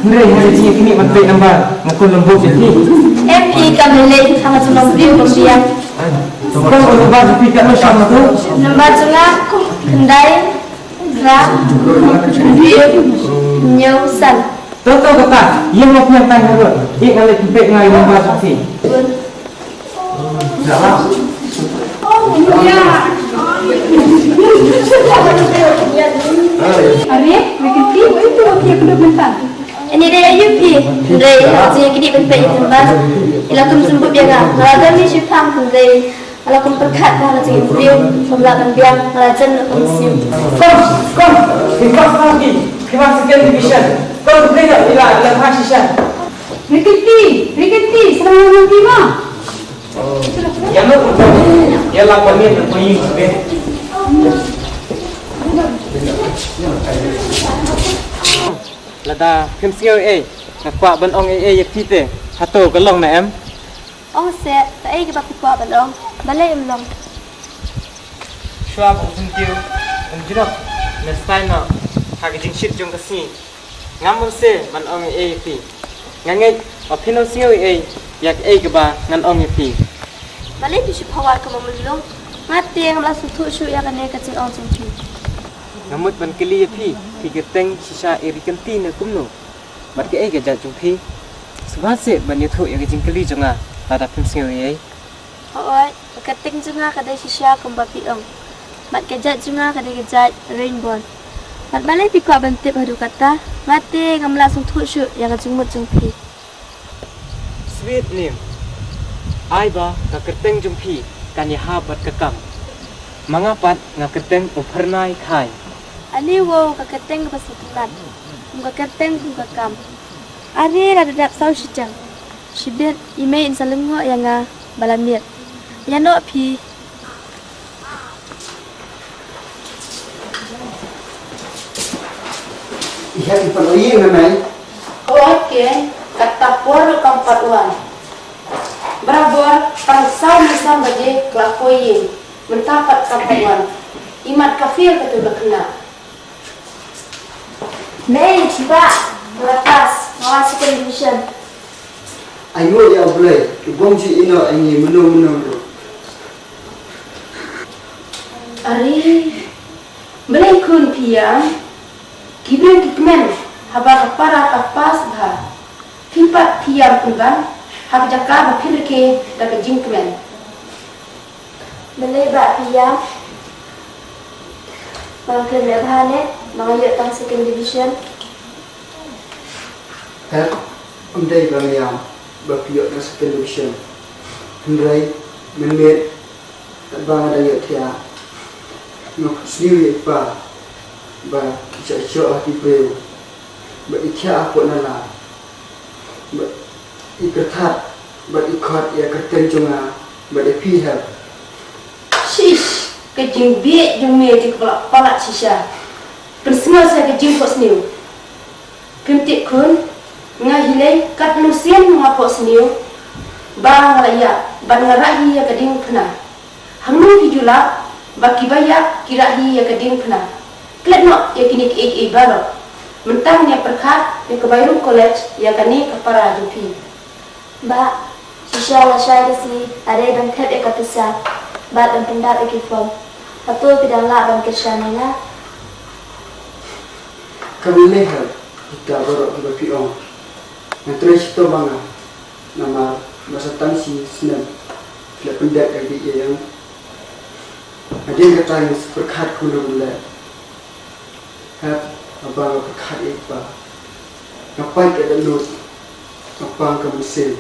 Hei, hari ini kini mantai nambah ngakun lembut jadi. MP kembali sama tulung view pembiang. Kau berubah tapi kat macam tu. Nombor tengah kendai ram view nyusan. Tahu kata, yang nak punya tanya tu, ia ngalih pipek ngai nambah saksi. Jalan. Ari, makin tiba itu waktu yang kedua bentar. Ini dia UP. Dari hasil kini bentuk itu mas. Ilakum sumbu biang. Kalau kami syutam dari alakum perkat kalau jadi view pembelakan biang kalau jen usiu. Kom, kita lagi. Kita second division. Kau boleh tak bila dalam hasishan? Rikiti, selama nanti mah. Yang nak yang lakukan ni nak main sebe. Lada phim siêu nak kuat ban ong yak tite hato kalong na em. Ông sẽ tại cái bạc quả bản ông balai em long. Shua bong tiu jinak next time na hagi jing shit jong kasi ngamun se man ong fi ngangai opinong siêu yak ke ba ngan ong fi Balai tu syupawa ke mamulung. Mati yang langsung tu syuk yang kena kacang orang sendiri. ngamut ban kili fi keteng sisa irikanti na kumno mat ke ga ja jung fi subase ban yuthu yak jing kili jonga tada phim siêu Oi, keting juga kadai sisa kembapi ong. Mat kejat juga kadai kejat rainbow. Mat balai pikwa bentip hadu kata. Mati ngam langsung tu syuk yang kacang mut jengpi. sweet nim ai ba ka keteng jung fi kan ya habat kakam mangapat ngaketeng upernai khai Ani wow kaketeng pasatulan. Muka keteng muka kam. Ari rada dap sau sijang. Sibir ime insalengo yang balamir. Yano pi. Iya dipenuhi memang. Oke, kata por kampatuan. Berabor pangsau misam bagi kelakuin mentapat kampatuan. Imat kafir ketulah kena. Nei, ciba. Meratas. Mawasi condition. Ayo ya boleh. Bongsi ino ini menu. Ari, boleh kun pia. Kibren kikmen. Haba kapara kapas bah. Timpat tiang pemban. Hak jaka bapirke daga jingkmen. Balai bak piyam. Bangkir lebhane. Mangayuk tang second division. Her, undai bangayam. Bapiyok na second division. Undai menmet. Bang ada yuk tia. Nok sendiri ba. Ba kisah hati beliau. Ba ikhya aku nala. Ba ikatat. Ba ikhat ya keteng jonga. Ba depi have. Shish, kejing biak jeng me di kepala palat sisa. Pensengal saya kejing kok seniu. Pimtik kun, ngahilai kat lusian ngapok seniu. Bang layak, ban ngarahi ya keding pernah. Hangnu hijula, baki bayak kirahi ya keding pernah. Klet nok ya kini ke baro. Mentang ya perkat ya kebayru college ya kani kepara jupi. Ba, sisa la syai si ada dan kat ekatisa. Ba dan pendar ekifom. Patu pidang la ban kesananya. Kami leher kita baru kita piong. Nanti itu bangga nama masa tansi senang. Tidak pendak lagi yang ada yang kata yang berkat kuno mulai. Abang berkat apa? Ngapain kita lut? Abang ke mesin.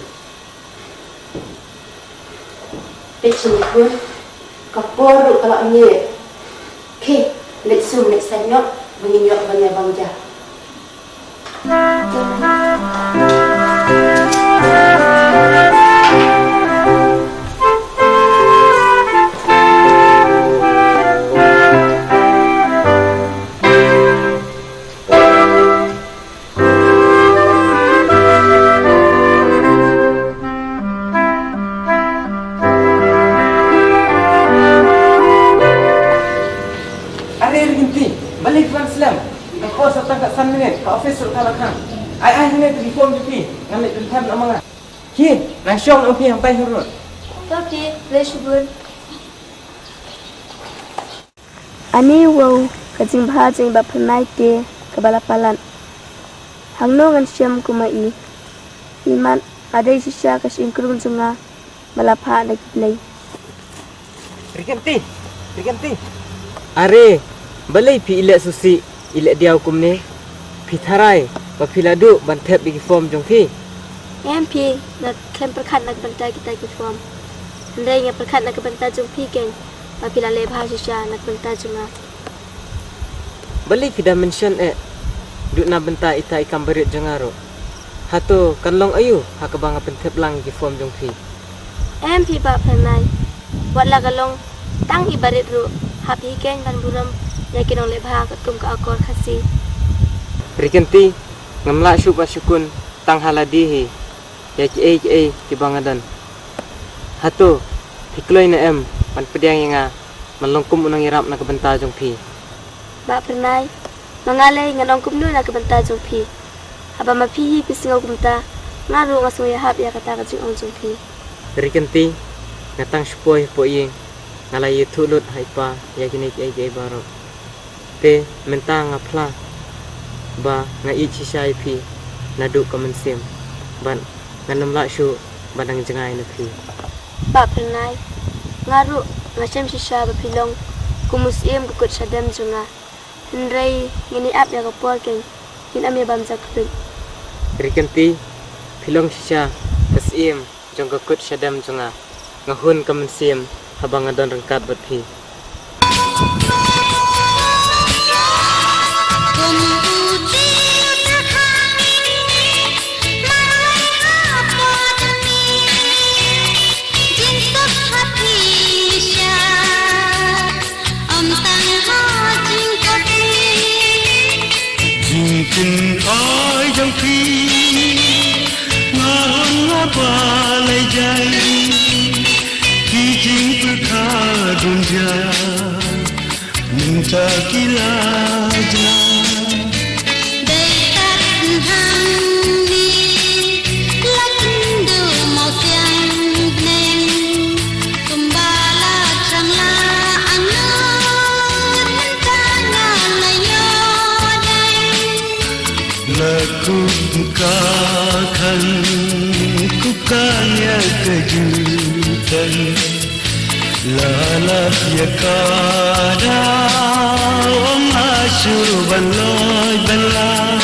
Pecin pun kapor kalau ni. Ke, let's zoom let's tengok menginyok banyak bangja. Balik Islam. Kau setengah kat sana ni, kat office suruh kalahkan. ai hene tu form tu pi ngam le tu tham amang ah ki nang syong ang pi hang pai hurut Tapi, Reshbun. Ani wow, kajing bahajing bapernai te kebalapalan. Hangno ngan syam kumai. Iman ada sisya kasing kurung junga balapa lagi play. Riganti. Are, balai pi ilak susi, ilak dia hukum ni. Pi tharai, ba pi ladu ban thep bigi form jong pi. MP nak kem perkat nak bentai kita ke form. Andai yang perkat nak bentai jong pi geng. Apabila lebah sisya nak bentai junga. Balai kita mention duk na bentai ita ikam berit jengaro. Hato kanlong ayu hakabang penthep lang gi form jong pi. MP ba pernai. Wala galong tang ibarit ru hapi geng ban buram yakin ong lebah kum ka akor khasi. Riganti ngamla syuba syukun tang haladihi. Ya ki ki bangadan. Hato Pikloi na pan pediang yang melongkum unang irap na kebenta jong pi. Ba pernai mangalai nganong kumnu na kebenta jong pi. Haba mapihi pisingaw kumta ngaru ngasung yahap ya kata kajing ong jong pi. Riganti ngatang syupoy po ying ngalay tulot haipa ya kini ki baro. Te menta ngapla ba nga ichi syai pi nadu kamensim ban nganam la syu badang jengai na pi. Ba pernai ngaru ngacem sisya bapilong kumusim kukut sadam junga hendrai ngini ap ya kapor keng kin ame bamza kupin. Riganti pilong sisya kasim jong kukut sadam junga ngahun kamensim habang adon rengkat bat pi. Jingkin ai jang pi ngon ngapa lai jai ki jing perkha dunja minta kila ja Kukakan kukanya kejutan lalat ya kada masuk baloi balai.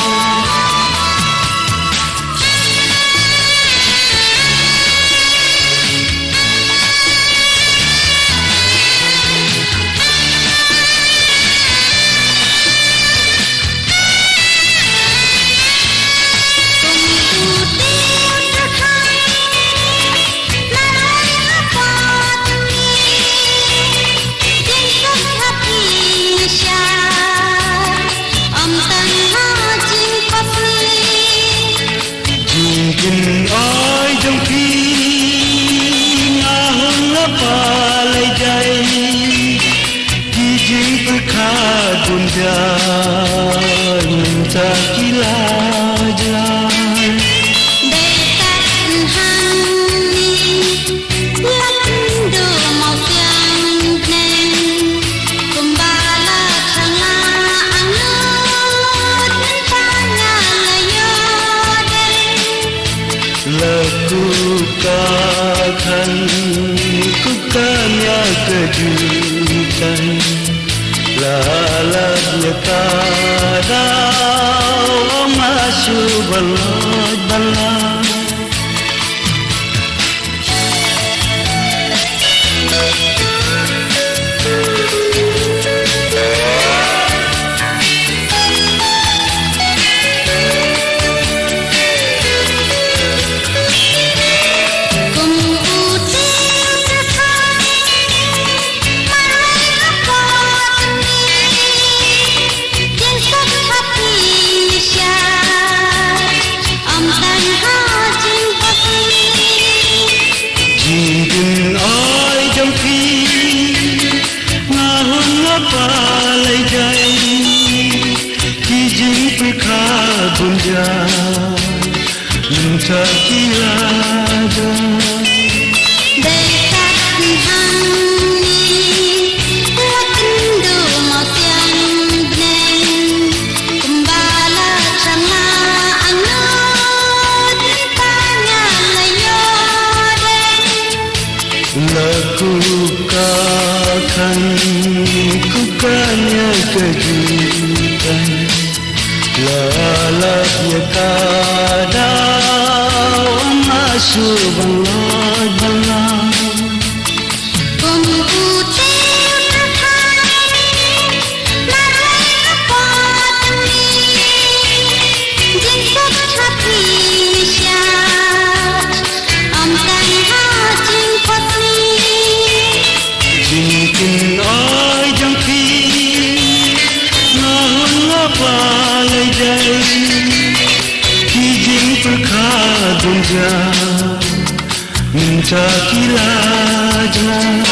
Minta kila jalan Dekat hangni Lando mau siang neng Kumbala kala anut Tanya layoden Lakukan kukanya kejutan Lalatnya kada masuk balai. Palai jai, kijing perkha bunja. minta kirada dekat hangni lakindu mau tiang beneng kembala canga anut tanya layo lakukan kukanya kejutan lalapnya kadang masuk bangat Jinkin oi jangki Nahun ngapa lejai Kijing perkadun jah Minta kila jangan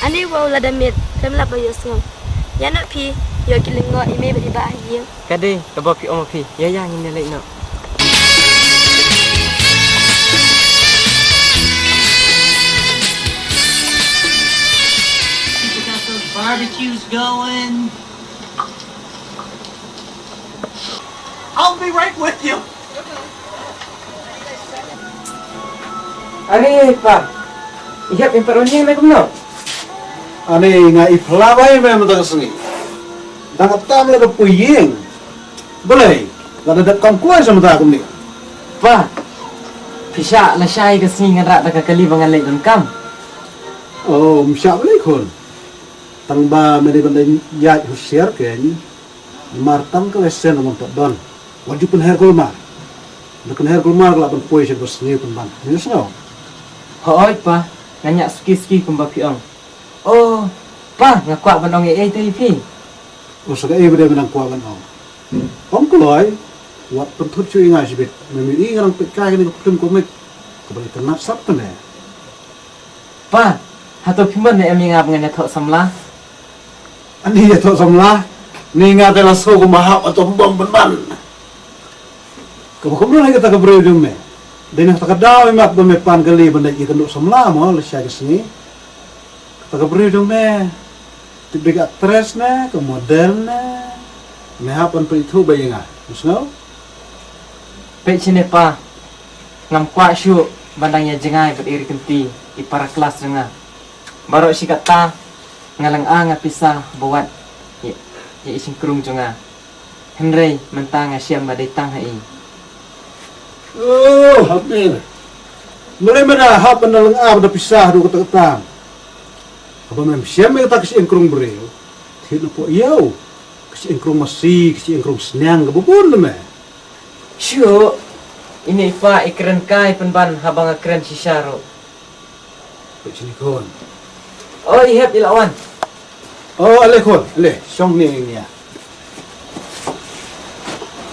Ani wow la damit temla ba yosngom. Yana pi yo kilingo ime bari ba hiyo. Kade kaba pi om pi. Ya yang ini lain no. People got those barbecues going. I'll be right with you. Ari pa. Ihap yang peronya mai kumno. Ani nga ipalaway may matagasngi. Dangatam na kapuying. Boleh, nadadat kang kuhay sa matakom ni. Pa. Pisya la syai ke sini ngara daga kali bangan lai dan kam. Oh, msya boleh kon. Tang ba may banday yat husyar ken. Martang ka lesen ng don. Wajib pun herkul mar. Nakan herkul mar laban puy siya bersni pun ban. Minus no. Hoy pa. Nanya ski kumba piong. Oh, pa ngakuak banong ai tu pi. O sa kay bade menang kuwan on. Om kuloy, wat pentut cu ingai sibit. Memili ngarang pekai ni kutum komik. Kabali tenap sap ne. Pa, hato piman ne ami ngap ngane thok samla. Ani ya thok samla. Ni nga tela so ko mahap atau bom ban. Kamu lagi tak kabro jom me. Dengan tak daw mat do me pan gali banda ikan do samla mo le sya kesni. Tak kabro jom me. Tibig actress na, ke model na. Me hapan pe itu bayanga. Musno? Pe chine pa. Ngam kwa syu bandangnya jengai berdiri kenti di para kelas denga. Baru si kata ngalang ngapisa buat ya ising krung jonga. Henry mentang asyam badai tang hai. Oh, hapin. Mulai mana hapan na lang dah pisah do kata-kata. Apa mem siam me tak si engkrung breu. Thina po iyaw. Kasi engkrung masih, kasi engkrung senang kabupon me. Syu ini pa ikren kai penban habang akren si Syaro. Sini kon. Oh, ihap ilawan. Oh, ale kon, ale, song ni ya.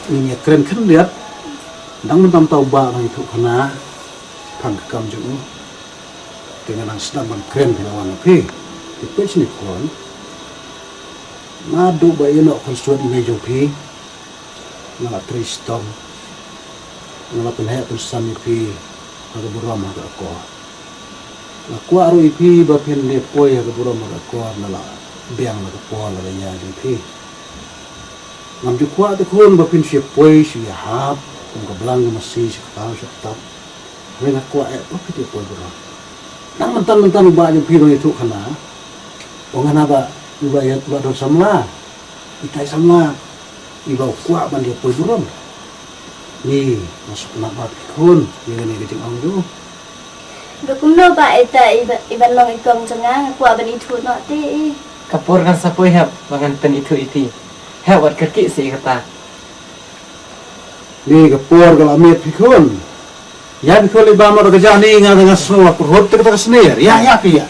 Ini keren kan lihat. Dang mentam tau ba nang itu kana pang kam ju. Dengan ang sedang keren pinawan pi. Itu sini kon. Ngadu ba ino konstruat mejo pi. Ngala tristom. Ngala penhay tulisan pi. Aga buram aga ko. Aku aru ipi ba pin le poi aga buram aga ko nala biang aga po la ya pi. Ngam ju kwa te kon ba pin si poi si hap. Kung kablang masih si kataw si kataw. Ngayon ako ay bakit ito bro? Nang mentan-mentan ba yung piro itu kana? O nga na ba iba yat ba daw samla? Itay samla. Iba kuwa man dia po bro. Ni masuk na ba kun? Yang ni kecing ang do. Bekumno ba ita iban long ikong janga kwa ban itu no ti. Kapur kan sapoy hap bangan pen itu iti. Hewat kerki si kata. Ni kapur kalau amit pikun. Ya pikun iba mo kerja ni nga dengan semua perhut kita kesenir. Ya pi ya.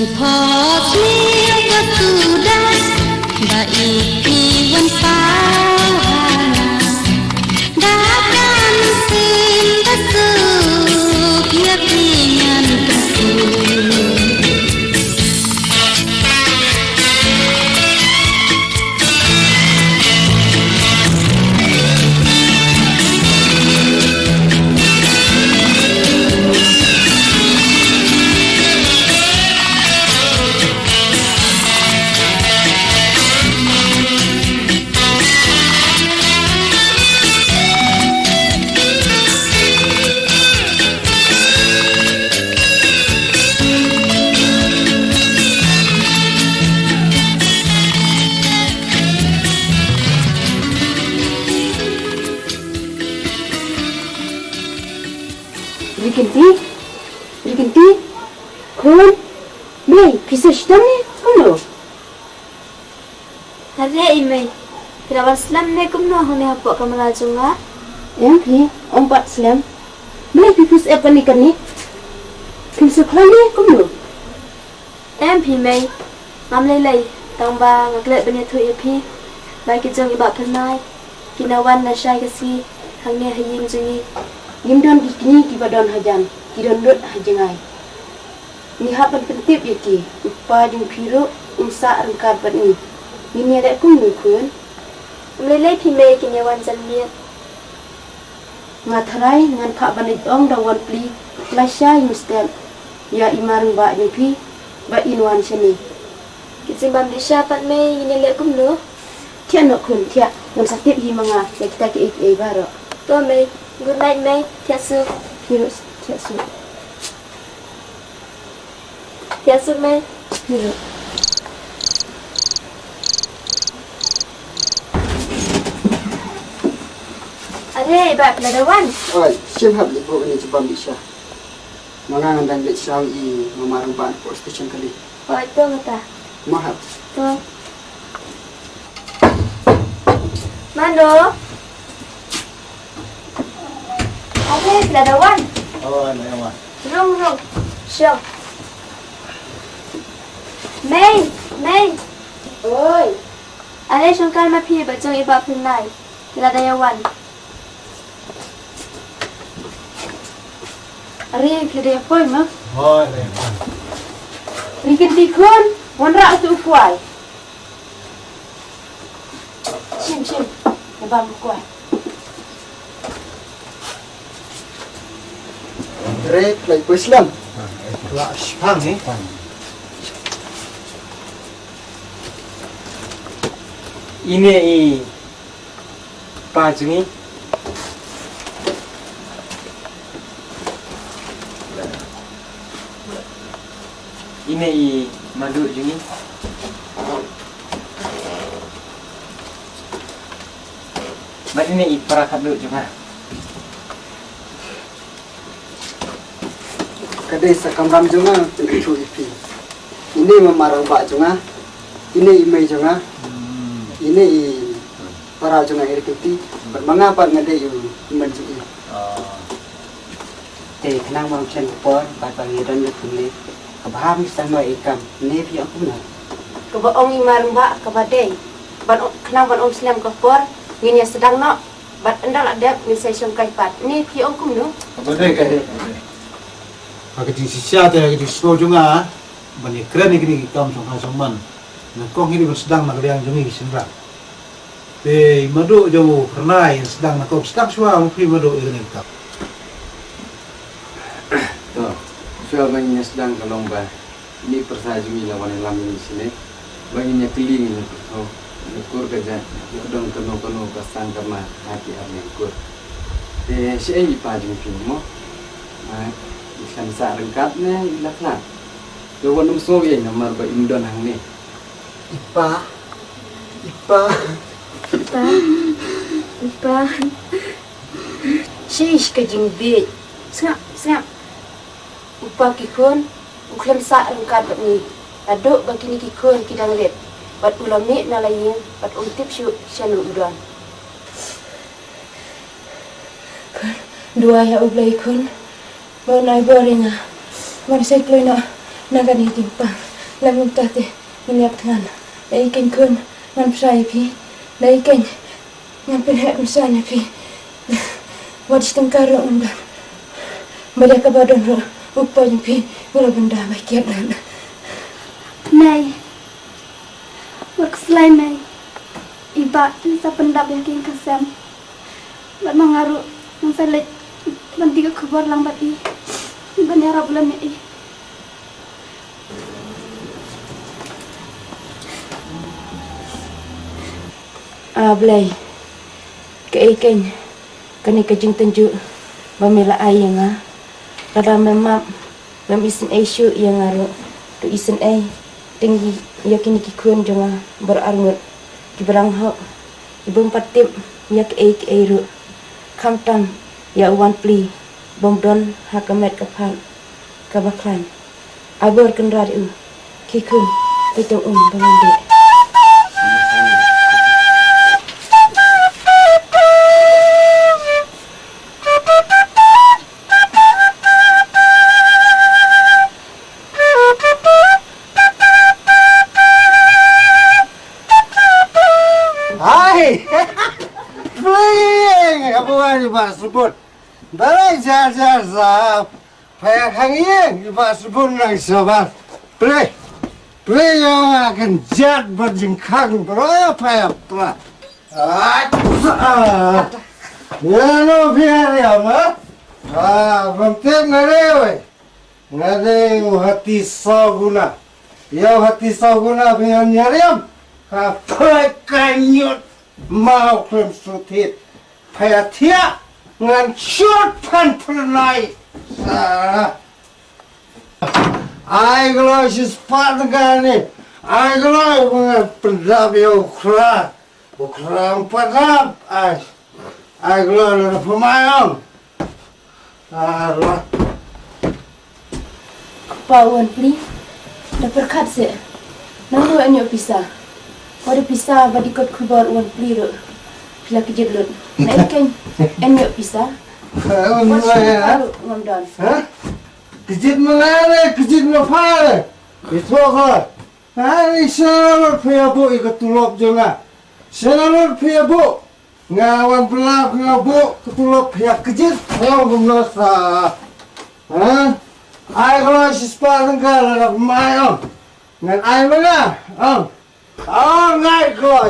Potnya sudah baik iwan pahana Dakan sembasuk yakingan kesuk Rikinti, Kun, May, pisah sedang ni, kamu? Hari ini, kirawan Islam ni kumno hone hapok kamera junga. Yang ni, empat Islam. May pipus apa ni kan ni? Pisah kelam ni, kamu? Pi mai, mam lei tamba ngaklet banya tu pi. Baik jong ibak pernai. Kinawan na syai kasi hangnya hayim jungi. Gimdon kini kibadon hajan, kidon dot hajangai. Ni hapan pentip yaki, upa jung piru, umsa rengkar bat ni. Ni ada kumnu kun. Lei pi mai kinawan janliat. Ngatarai ngan kak banit ong dawan pli, lasya mustem. Ya imarung ba pi, ba inwan sini. Kitsimbam di syapat mai ini lek kumno. Tiak nak kun, tiak ngan sakit hi manga, ya kita ke baro. To mai, good night mai, tiasu. Virus tiak su. Tiasu mai. Virus. Are, bab ladawan. Oi, siap hab lipo ini coba bisa. Mangangan dan lek sawi memarung ban po station kali. Oh, itu ngata. Mahab. To. Mando. Are, ladawan. Oh, nayawan. Rung. Syok. May. Oi, Are, syongkar ma pi bajong ibak pernai. Ladayawan. ari kira apa mah? Oh, nayawan. Rikinti kun, wanra tu kuai. Sim, nebang kuai. Rek lagi po Islam. Kelas pang ni. Ini pa jungi. Ini madu jungi. Mat ini para kaduk juga. Kadai sakam ram junga tu ipi. Ini memarang bak junga. Ini imai junga. Ini para junga Rikinti. Bermangapa ngadai yu menjui. Teh kenang mam chen por pat pangiran le kunle. Kabaham sama ikam ne pi aku na. Keba ong imarung ba kabadai. Kenang ban ong Islam kapor, ngini sedang nak. Bat endal ada misai syongkai pat. Ni pi ong kum no. Betul kan? Pakai di sisa tu, di sekolah juga. Banyak keren ni kaum songman. Nakong ini bersedang nak liang jumi sendiri. Be madu jauh pernah yang sedang nak kau sedang suah mungkin madu ini kap. Sudah banyak sedang ke lomba. Ini persajumi lawan lam ini sini. Banyaknya keling ini. Oh, kur kerja. Dong keno pasang karena hati arnya kur. Si ini pajung film. Ikan sa rengkatnya ilaklah. Lawan umso yang nomor ba indon hang ni. Ipa. Shish ke jingbi. Snap. Upa kikun, uklam sa rengkat bat ni. Aduk bagi ni kikun kidang let. Bat ulam ni nalayin, bat untip syuk syalu udon. Dua ya ublai kun. Mau naik boring ah. Mau saya keluar nak gani timpang. Lamun tadi minyak tangan. Lai ikan kun ngan saya pi. Lai ikan ngan penhak misalnya pi. Wajib tengkaru undan. Mereka badan ro upaya pi mula benda baik dan. Nay. Workslay nay. Iba sa pendap yang king kasam. Bat mangaru nang salit bantiga kabar lang bat i. Iba ni arab lam i. Blay. Keiken. Kani kajing tenju bamila ayang Kada memang isin isu yang aru tu isin tinggi yakin kikun jangan berarngut di barang hok ibung patip yak ru kamtam ya wan pli bomdon hakamet kapan kabaklan abur kenrari kikun itu bangande. Iba sebut, balai jar sah, payah hangian iba sebut nang sabar, play yang akan jat berjengkang berapa payah pula, ya no biar ya mah, penting ngade hati saguna, ya hati saguna biar nyariam, apa kanyut mau krem sutit. Paya tia ngan short pan pernai. Ai glo shis pan gani. Ai glo ngan pendap yo ukra padap. Ai glo na pemayang. Pawan pli. Dah berkat se. Nandu anyo pisah. Pada pisah badi kot kubar wan pli ro. Pila kejedlut. Nak ikan enyo pisah. Ngomdan. Kejid mengare, kejid mafare. Itu apa? Hari selalu piabu ikut tulop juga. Selalu piabu. Ngawan pelak ngabu ketulop pihak kejid. Yang gumnasa. Ay kalau sispa tengkal ada pemain. Ngan ay mana? Ngai kalau.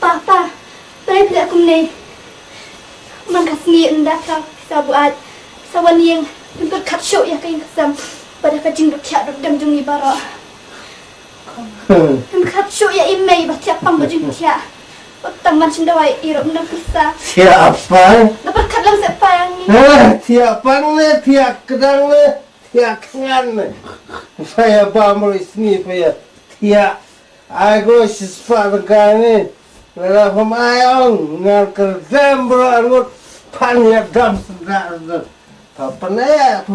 Papa, saya tidak kumne. Mangkasni anda kau sabuat sawan yang untuk katsyuk ya kain kesam pada kajing dok cak dok dam jungi bara. Katsyuk ya imei baca pang bajing cak. Tangan cendawai irok nak pisah. Siapa? Dapat kadang siapa yang ni? Siapa ni? Tiap kedang ni, tiap kengan ni. Saya bamul isni paya. Tiap, aku sispa tengah ni. Lelah pemayang ngal kerdem berangut panya dam sendak tu. Pernah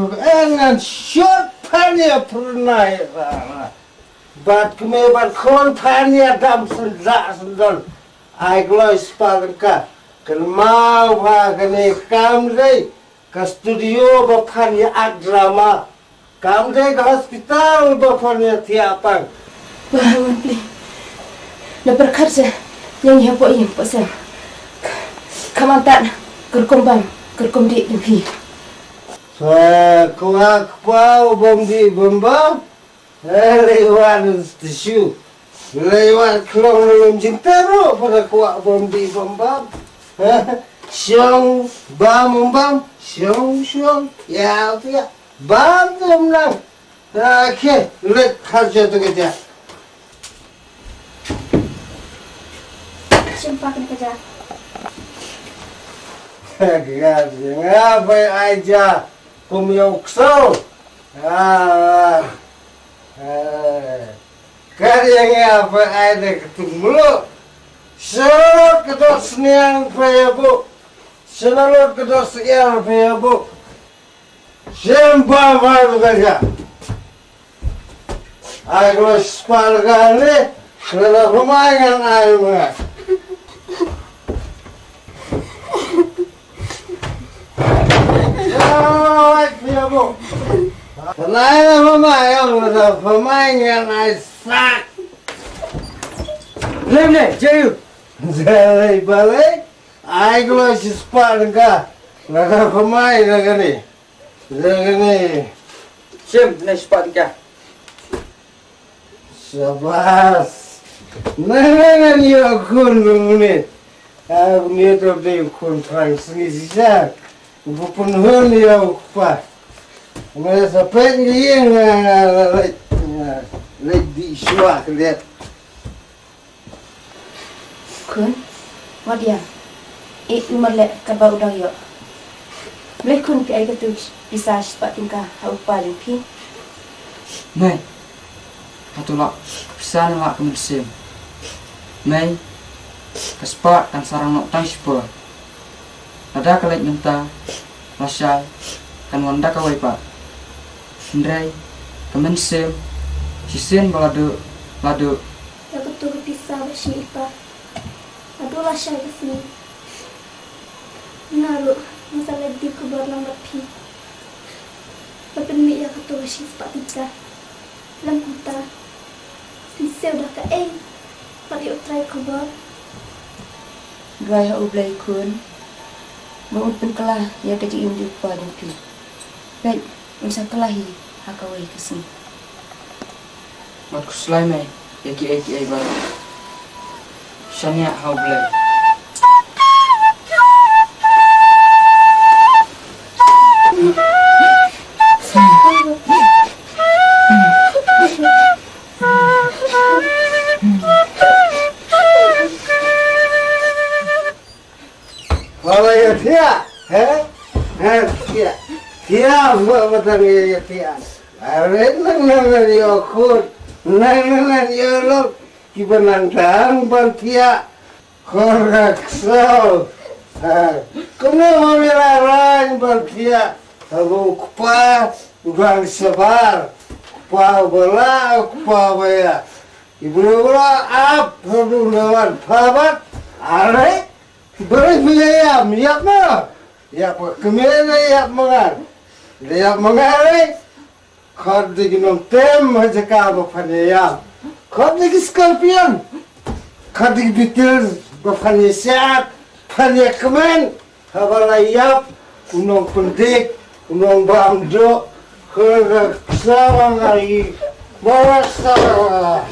ngan short panya pernah. Bat kemebat kon panya dam sendak. Ai glois palka kan mau ha kene kam dei ka studio ba phania art drama kam dei ka hospital ba phania tiapang Bangun pli. Na berkat se yang hiapo yang pasal. Kamantan kerkombang kerkomdi depi. Kuak pau bomdi bomba. Lewan tisu. Lewat kelong lelum cintero pada kuak bomdi bomba. Siang bam siang ya bam nang. Okey, let kerja tu kerja. Siapa kena kerja? Ngapa aja kumyokso. Karya ngapa ada ketemu. Selalu kedua senian peyabu. Selalu kedua senian peyabu. Siapa mahu kerja? Aku sepuluh ni sudah lumayan ayam. Ya, peyabu. Kenapa mama yang udah pemain yang aisak? Boleh, jauh. Jadi balik, aku masih sepak enggak. Nada pemain lagi ni. Lagi ni. Sim, nak cepat nikah. Sabas. Nana ni aku ni. Aku ni tu dia kun terang sini sisa. Bukan hal ni aku pa. Masa sampai ni yang di suah lihat. Kun, wadia. Umar lek kabau udang yo. Boleh kun pi air tu bisa cepat tingkah apa lagi? Mai, atau lah bisa nak kemudian. Mai, kesepak dan sarang nak tang sepuluh. Ada kelak minta, rasa kan wanda kawai pak. Hendrai, kemudian sisen balado. Ya betul bisa bersih pak. Aduh lah saya kesini. Naruh masalah di kubar lambat pi. Tapi ni ya ketua bersih sepak kita. Lam kita. Bisa dah ke Pati utrai kubar. Gaya ublay kun. Bangun penkelah ya kaji indi pa dan pi. Baik, unsa kelahi hakawai kesini. Mat kuslai mai, ya ki baru. Shania hau blai. Kalau ya dia, dia betul ya dia. Nang yokut, nang yolok, kibanantang bantia, koraksau. Kena memirarang bantia, aku kupa, uang sebar, kupa bola, kupa baya. Ibu bola ap, lawan pabat, are. Beres melayam, lihat mana? Ya, kemana lihat mana? Lihat mana? Kau diginum tem macam apa panjang? Kau digi scorpion, kau digi beetle, berpanjang siap, panjang kemen, habalayap, unong pendik, unong bamdo, kerja sama lagi, bawa sama.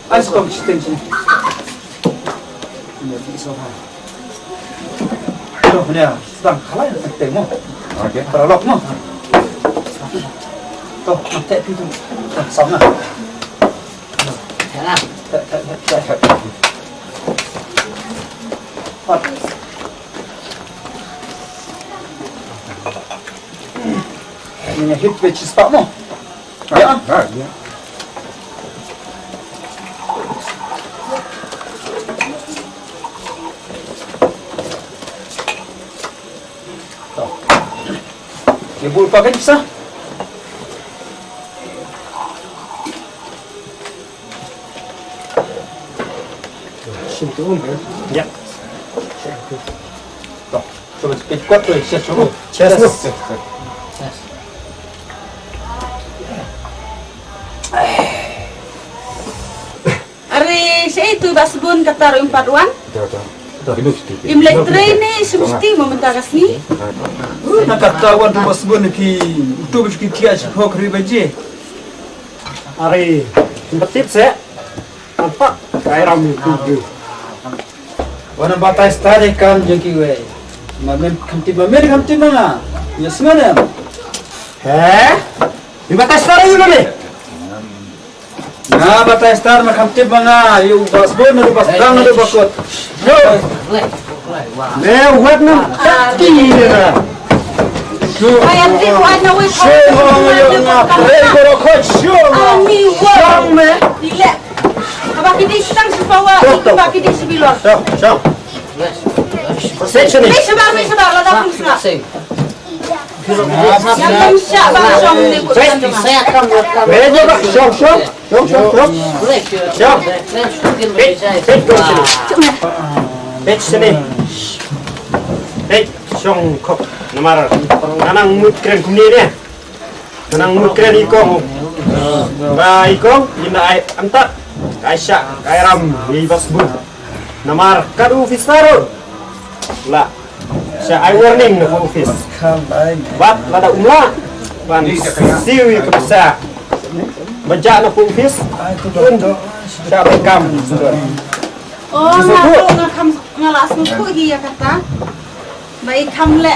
Ais kau mesti sini. Ini bisa apa? Tuh, ni sedang kalah yang tengok. Okey. Terlok mo. Tuh, mati itu. Sama. Ya. Hot. Ini hit which is pak mo. Ya. Ya. Ibu pakai bisa? Situ ya. Tuh, coba kuat tuh, siap coba. Yes. Ari, saya itu basbun kata ro 4 wan. Imlek train ni semesti meminta kasih. Nak katawan tu bos bon ki tu bos ki tiga hok ribaje. Ari, tempatip saya. Nampak kairam itu. Wana batai stare kan jeki we. Mamen kamti mana? Ya semana. Di batas stare ini ni. Nah, batai star makamti mana? Yu bos bon nu bos dang nu bakot. Yo. buat nam kaki ni lah. Ayam tu ada wei. Ami wang me. Dilek. Apa kita sedang sebawa? Apa kita sebilor? Section ni. Sebar, lah dah pun Yang siap bang Syong ni kut cuma. Saya akan melakukan. Meja pak, syok. Bet sini. Bet Syong kok namar. Nanang mut keren kumni ni. Nanang mut keren ikong. Ba ikong ina ai amtat. Kaisha kairam ibas bun. Namar kadu fisaro. La. Saya I warning na office. Bat lada umla. Ban siwi ke besar. Baca na office. Saya bekam. Oh, nak ngakam ngalas ngku hi ya kata. Baik kam le.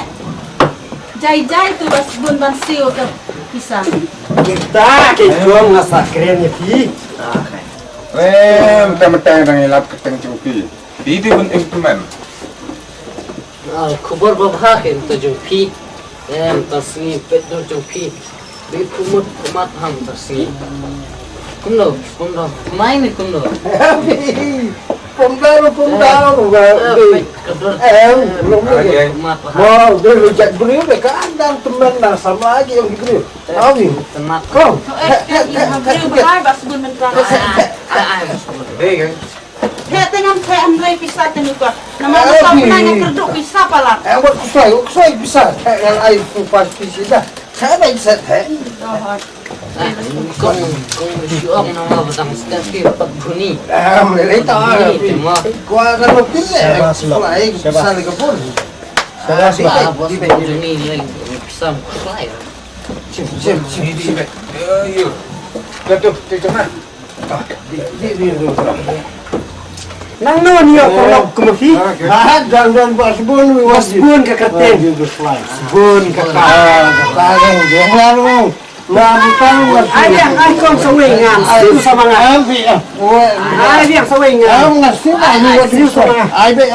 Jai tu bas bun ban siu ke pisang. Kita kejuang nasa keren ya pi. Mentang-mentang orang elap keteng cupi. Di pun implement. Kubur babah itu jumpi, tasni pedo jumpi, bipumut kumat ham tasni. Kumlo, main ni kumlo. Pemdaru. Wow, dia rujak beriu dekat andang teman dah sama lagi yang beriu. Tahu ni? Tenat. Kau. Yang beriu bahai bas bun mentang. Hei tengam saya ambil pisah tenu kau. Nama kau nanya kerduk pisah pala. Buat kusai bisa. Yang air kupas pisah dah. Saya baik set. Kau siapa nama batang sekali paguni. Mulai tahu. Kau akan lebih le. Selain pisah lagi pun. Sebab bos paguni lagi pisang kelai. Cip. Betul, cuma. Di. Nang nawa niyo kolok kumafi. Dan pasbun Wasbun ka kerten. Wasbun ka ka. Kageng jangan lu. Lampan Ay ay kong sawingan. Ay sama nga. Ay yang sawingan. Ang nasi ay ni ay be.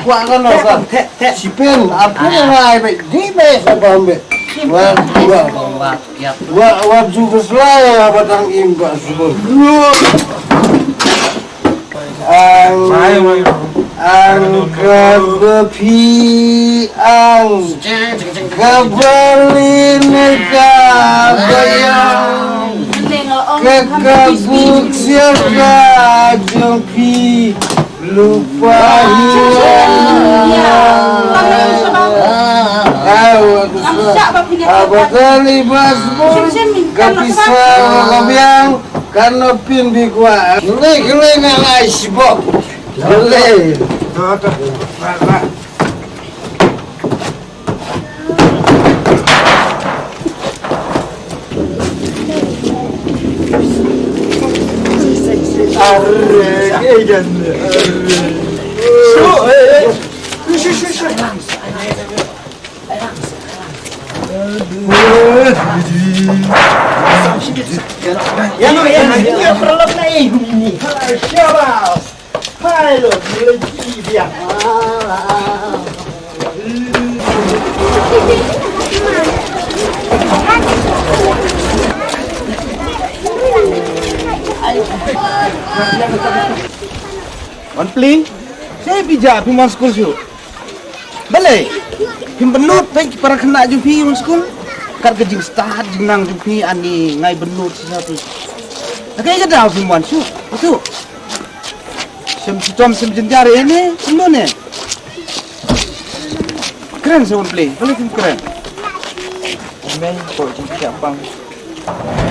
Kuat kan lo. Sipen apa yang ay be. Di be sa bombe. Wa juga selaya batang imba subur. Ang kebepi ang kebalin kabayang kekabuk siapa jempi lupa apa kali basbun kepisah kabayang karena pin di gua gile ngalai sibok gile Yang perlu naik ini. Syabas. Hai lo, lagi dia. Wan pling, saya bijak piman school siu. Balik, pim benut baik para kena jumpi piman school. Kar kejing start jenang jumpi ani ngai benut satu. Agak dah piman siu, betul. Sem jenjar ini, semua ni. Keren saya wan pling, boleh pim keren. Main kok jumpi apa?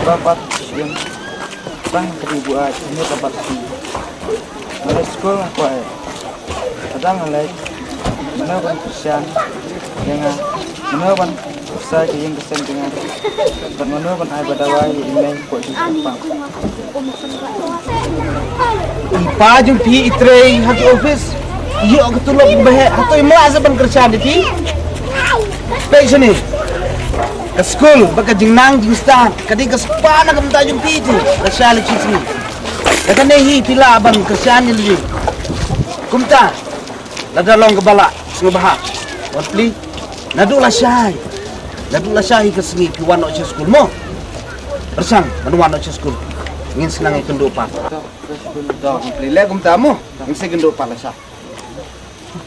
Bapak yang bang kedua ini tempat sih. Mulai sekolah kok kadang mulai mana pun persian dengan mana pun usaha yang kesen dengan dan mana pun ada badawai ini kok juga ipa jumpi itrei hati office yuk ketulok bahaya atau imla zaman kerjaan di baik sini ke school baka jingnang jingstan kadi ke sepana ke mta jumpi itu kerjaan di sini kata nehi pila abang kerjaan ni kumta lada long kebala ngubah watli nadula syai ke sini piwan no school mo bersang manuan no school ingin senang ikut pa dah pilih kumta mo ingin sekendo pa la sya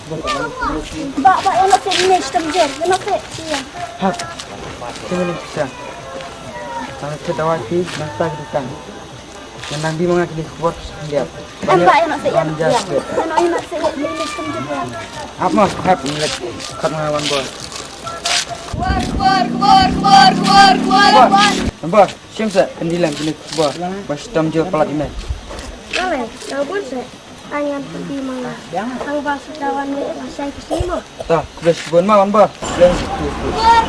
Ba yang nak image terjadi, nak iya. Jangan bisa. Kalau ketawa pi, nasta kita. Yang nanti mengakini kuat dia. Apa yang nak saya? Yang nak saya ini juga. Apa mas? Hap ini kat melawan bos. Keluar. Bos, siapa pendilang kini bos. Bos tamjo pelat ini. Boleh, kau pun saya. Ayam pergi mana? Kang basuh kawan ni saya ke sini mo. Tak, sudah sebun mawan bos. Keluar.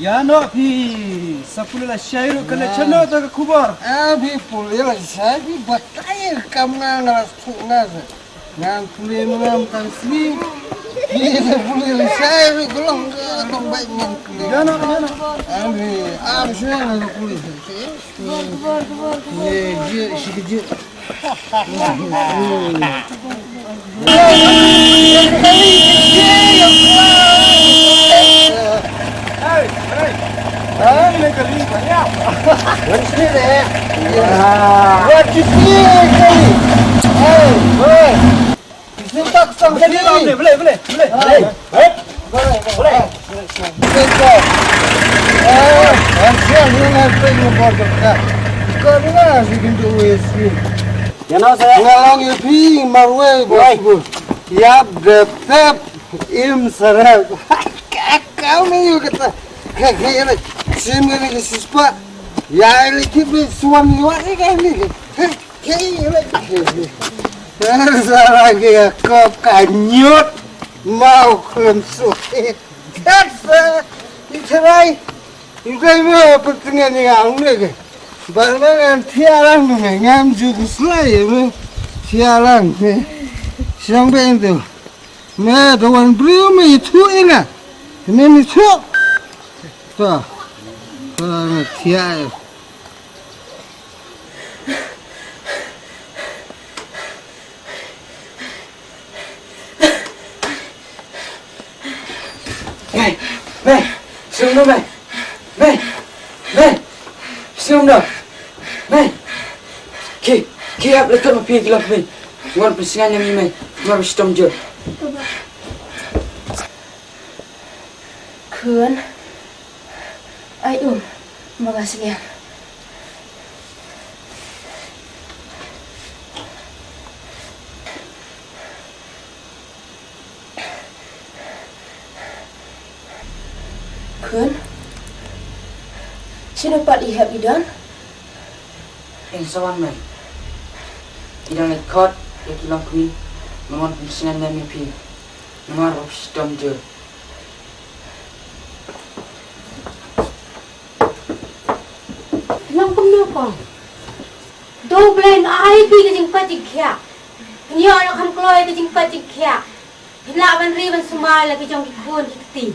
Ya no pi sapula syairu kena chano ta kubar. Abi pulila sabi batay kamna na suna. Nang pulila ngam kan sni. Ini pulila syairu kulong baik ngam pulila. Ya no. Abi syairu na pulila. Ye shikji. Ini kali banyak. What's it? What you see? Hey. Ini tak sampai ni. Boleh. Boleh. Saya ni nak pergi ke kau ni nak bikin tu wesi. Jangan saya. Ngalang ipi marway bos. Yap dep im sarap. Kau ni kata kayak Sini ni sispa, ya ini kita suami wajib kan ni. Kayak ni. Lagi kau kanyut mau konsumsi. That's itu right. Itu apa pentingnya ni orang ni? Barang tiarang ni ngam juga selai ni. Tiarang ni. Sampai itu. Nah, tuan beliau ni itu ina. Ini itu. Tuh. Tiada. Sium dah. Kiap lekat mapi kilap mai. Ngon persingan yang mai. Ngon berstom je. Kun. Ayo. Makasih ya. Kun. Sino pat ihap idan? Yang sawan mai. Idang lekat ya kilap mai. Ngon persingan yang mapi. Ngon berstom je. Kong. Doblen ai pi ke jingpa jingkya. Nyo nak ham kloi ke jingpa jingkya. Hila ban ri ban sumai la ke jong ki khun ki ti.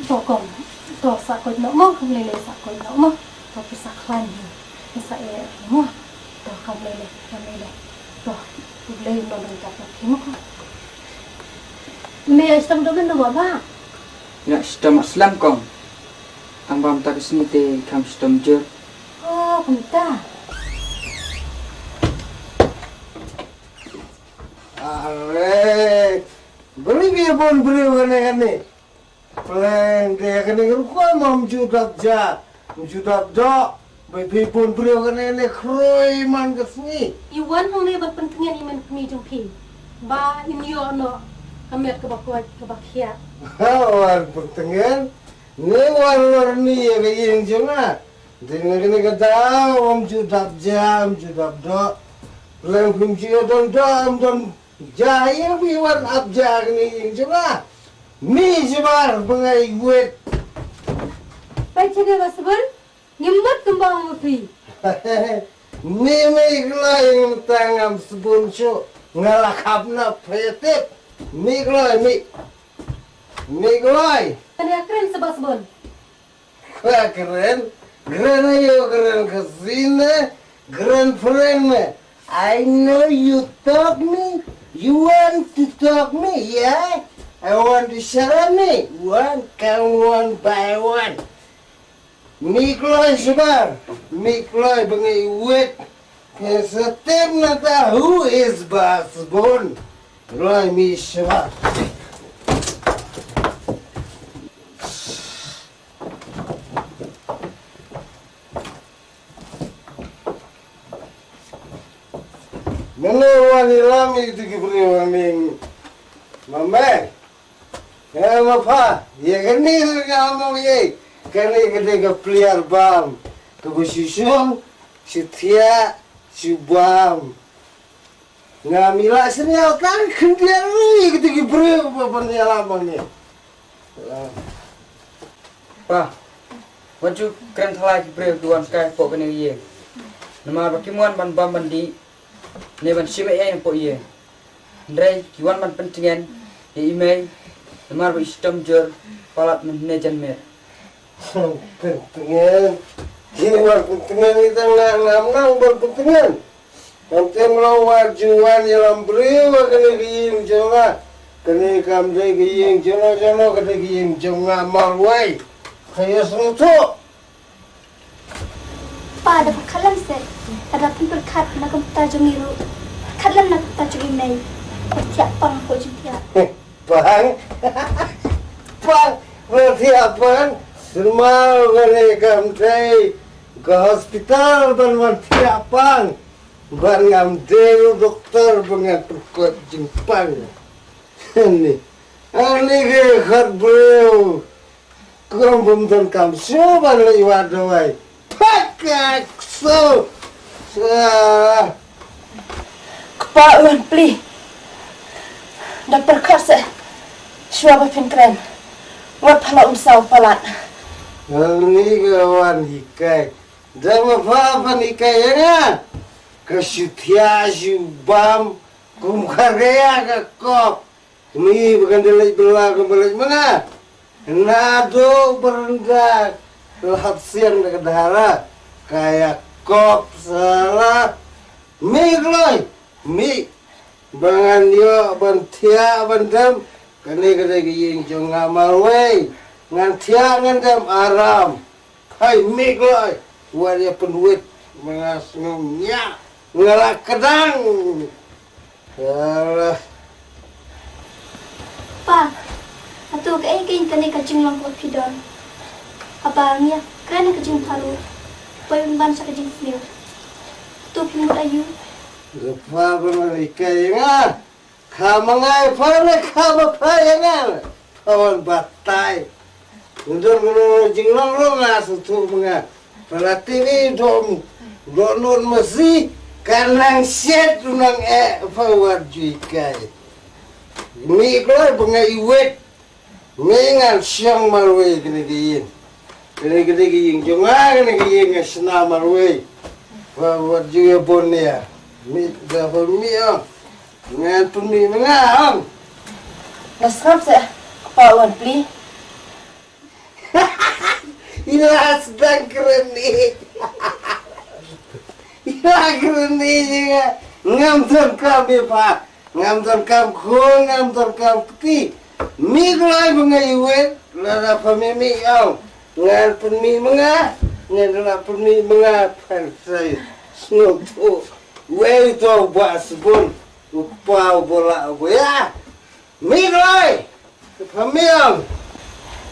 To kong. To sa ko no mo, lele sa ko no mo. To pisa klan. Pisa mo. To kam lele. To lele no ban ka ki mo. Me istam dogen do ba. Ya istam Islam kong. Ang bam tak sini te kam istam je. Oh, kunta. Arre, beli biar pun beli kene. Plan dia kene ruko mam judap dok. Beli pun beli kene kroi man kesni. Iwan hong le ban pentingan iman kami jong pi. Ba inyo no kamet ke bakwat ke bakia. War pentingan. Ni war-warni ya kayak jona. Dengan kene kata mam judap dok. Plan kunci don jaya biwan abjak ni jona. Ni jebar pengai buat. Baca dia basbun. Nyembat kembang mapi. Ni kelai tangam sebun cu ngalakapna petip. Ni kelai. Kena keren sebasbun. Keren ayo keren kesini, keren friend. I know you talk me. You want to talk me, yeah? I want to share me. One count one by one. Mi kloy sebar. Mi kloy bengi wet. Setiap na tahu is basbon. Kloy mi sebar. Menurut lami itu kibri maming mamai, ya apa? Ya kini sekarang ye, kini ketika peliar bam, kebususun, setia, subam, ngamila senyal kan kendian ni ketika kibri apa pengalamannya? Pa, wajib keren thalai kibri tuan kai pok kene ye, nama bakimuan ban bam bandi. Neban sime yang po ye. Ndrai kiwan man pentingan ye email nemar ba istem jor palat men nejan mer. Pentingan. Jiwa pentingan itu nang berpentingan. Nanti melawat juan yang beriwa kena giying jonga. Kena kamdai giying jonga kena giying jonga malwai. Kaya sentuh. Pa ada pakalan set. Ada pun berkat nak kita jumiru. Kalan nak kita jumai. Tiap pang ko jumia. Pang. Pang. Tiap pang. Semua kena kamdai ke hospital ban tiap pang. Ban ngamdai doktor pengatur kot jempang. Ini. Ini ke khat bro. Kau bumtan kam soban lewat doai. Pakak so. Kepauan pli. Doktor Karse. Suara pinkren. Wat pala umsau palat. Ini kawan hikai. Dama apa hikai ya? Kesutia subam. Kumkarya kakop. Ini bukan delay belah kembali mana? Nado berendah. Lahat siang dekat dahara. Kayak kop salah. Mi kloy. Mi. Bangan yo bantia bandam. Kani kada giying jong ngamal wey. Ngan tia ngandam aram. Hai mi kloy. Waria penduit. Mengas ngomnya. Ngelak kedang. Salah. Pa, atu ke kani kacing lang ko pidon. Abangnya, kani kacing paru. Payun ban sa kacing sniw. Tu pimut ayu. Lepas mereka yang kamangai pada kabapayangan kawan batai. Untuk menunjukkan orang satu menga. Pada TV dom donor masih kanang set unang fawar juikai. Miklah pengai wet. Mengal siang marway kena giyin. Kena giyin jonga kena giyin senam marway. Fawar juikai bonia. Mit dapat miang, dengan puni mengang. Nasrap saya kepauan pli. Inilah sedang keren ni. Inilah keren ni juga. Ngam terkam ya pak, ngam terkam kau, ngam terkam peti. Mi kelai mengayuan, lada pemimi yang ngan puni mengang, ngan lada puni mengang pansai. Snow. Wei tu buat sebun, upau bola apa ya? Mirai, kamiang.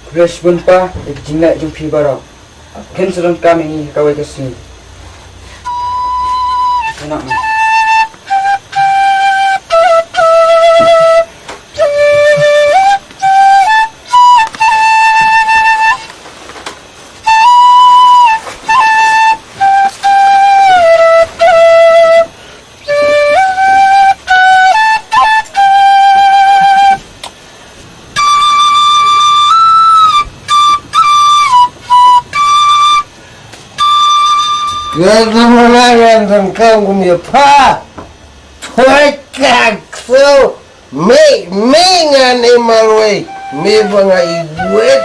Fresh bun pa, jingat jumpi barang. Kan sedang kami ni kawai kesini. Enak ni. Gak menangan dan kau punya pa, puakak so, me ngan emalway, me bangai buat,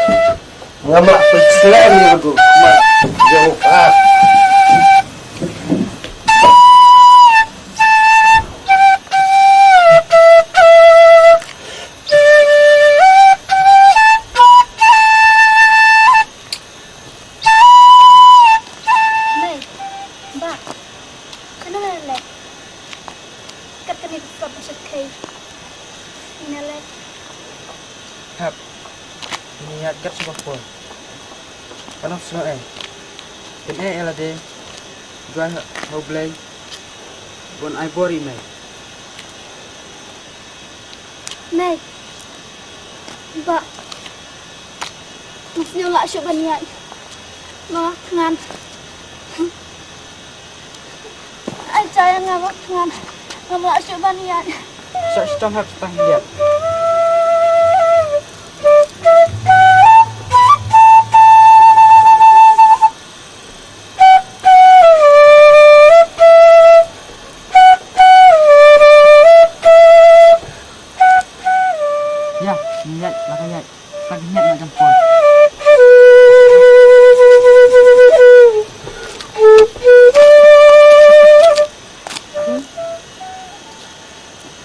ngamak peclan ni betul, mak jauh ah. Mbak, kenapa lek? Kata ni buka pasal kai. Ini lek. Hap. Niat kat sebab pun. Panas semua Ini adalah de. Dua hoblay. Bon I bori mai. Này, Mbak, Mas Nyo lạ sự bần nhận. Nó ngan. Anh trai em ngan ngan. Nó lạ sự bần nhận. Sa stam hap stang lihat. Ya, nyat, makanya tak nyat nak campur.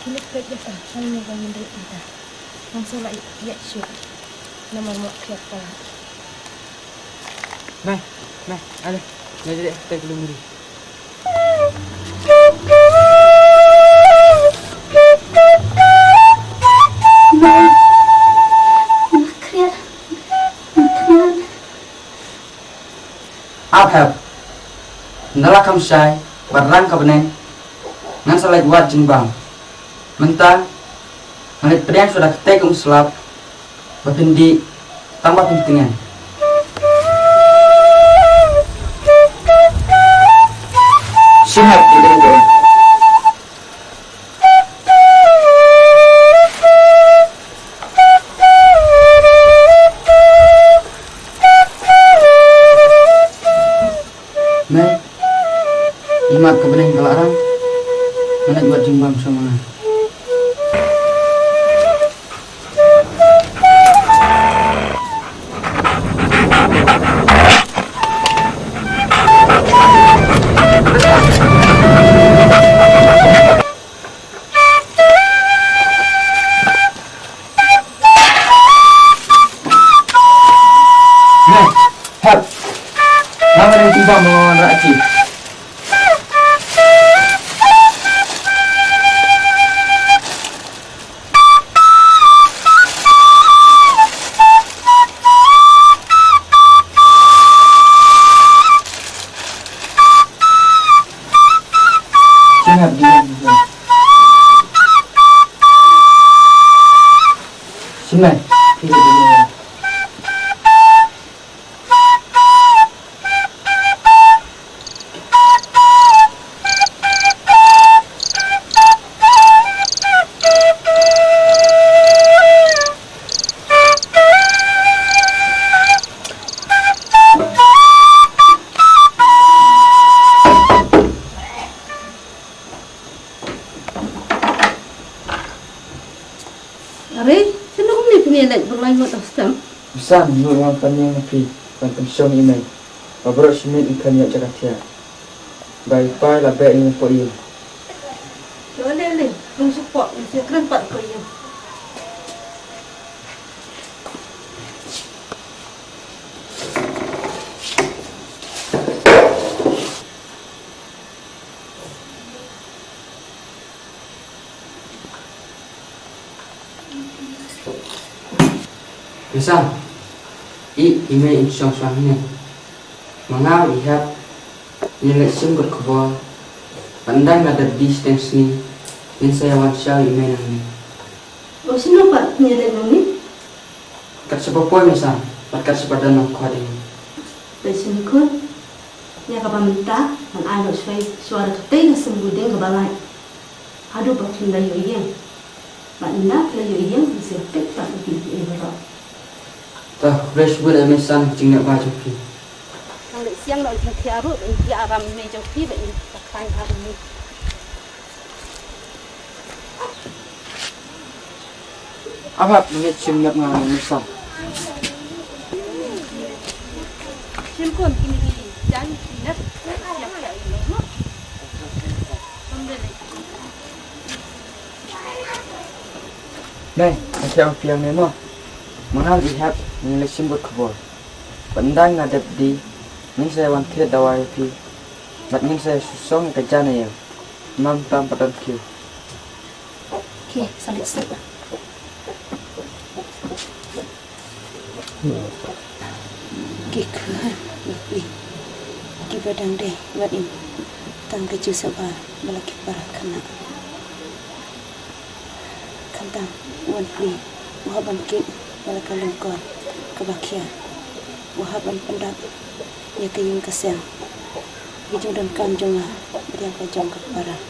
Kini kerja tak, saya nak bangun dari kita. Langsung lah ya syuk. Nama mak kerja. Nah, ada. Jadi kita belum muri. Abhab, nala kam sai, barang kabenen, ngan salai buat jengbang. Mentang, malit priang sudah ketek selap, bapindi tambah pentingan. Sihat tidak itu. Nah, imat kebening kelarang, mana buat jembang sama. Nah, hap. Nama yang tiba melawan rakyat. Jangan diam. Sini, pilih dulu. Are, kenapa ni punya lek berlain buat asam? Bisa menurut yang kami nafi, bantam syom imai. Babrok simit ikan yang cakatia. Baik pai labek ini po iyo. Boleh, kung support, saya keren pak ko iyo. Bisa, imai insong suaminya. Mengau lihat nilai sumber kebal. Pandang ada distance ni, ini saya wansya imai nang ni. O sino pak punya lek ni? Kat sepapoy misal, kat sepadan nak kau ada. Besin kun. Ya kapag minta, man ano suara ketay na sembudeng kabalay. Ado ba layo iyang? Manina layo iyang bisa pek tak lebih berapa. Tah, fresh boleh mesan cingak baju pi. Ang siang lalu tiaru, dia aram meja pi, begini pakai hari ni. Apa menget cingak ngan mesan? Silkon kini jangan ingat siap siap ini. Này, theo phiền này mà. Mana lihat nilai simbol kebol. Pandang ngadep di, ini saya wanti dawai pi. Mat ngin saya susong kerja na yang. Mam tam padan kiu. Okey, salit sip. Okey, kan. Kita badang deh, buat ini. Tang kecil sebab balaki parah kena. Kantang, wan pli, wahaban kit, balaka lengkor, kebakian. Wahaban pendap, ya kayung kesel. Hijau dan kanjong dia kajong ke parah.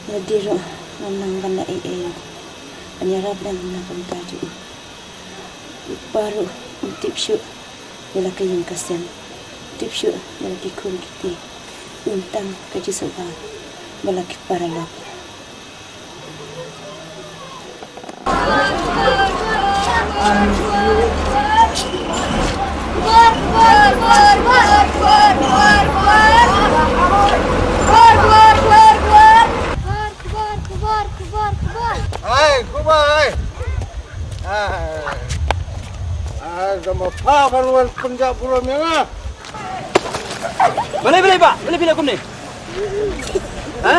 Jadi roh, menang benda penyerap dan menang tajuk. Baru tip syuk, bila kayung kesel. Tip syuk, bila dikun kita. Untang kecil sebab balaki parah lok. Hai, kubai. Sama pa baruan penjak pulau merah. Boleh Pak. Boleh pilih aku ni. Ha?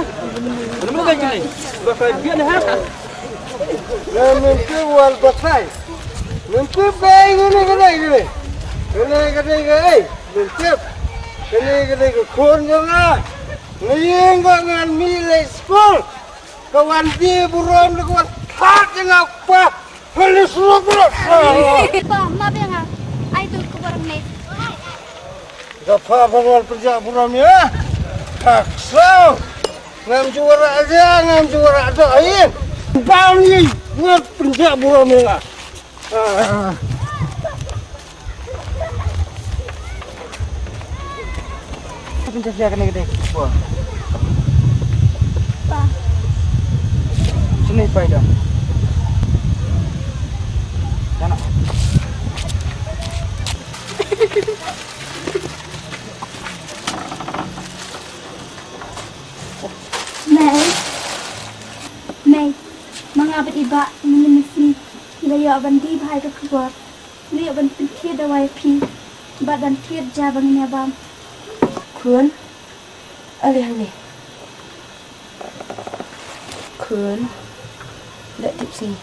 Mana kan ni? Bakal biar dah. Mimpi wal batai. Mimpi bayi gini. Mimpi. Gini kun jangan. Ngiyengga ngan milih school. Kawan dia buron kawan tak jangan apa. Halis suruh. Pak, maaf ya nggak? Ayo tuh ke barang nih. Gapa baruan penjak pulau merah. Taksau. Ngam juara ada air. Bau ni buat penjak pulau merah. Penjak saya kena gede. Pak. Sini Pak dah. Jangan. Mày, mga abad iba, minimisi, ilayo aban di bahai ke keluar, ilayo aban pikir dawai pi, badan tiad jabang nyabam. Kun, alih ni. Kun, dak tipsi.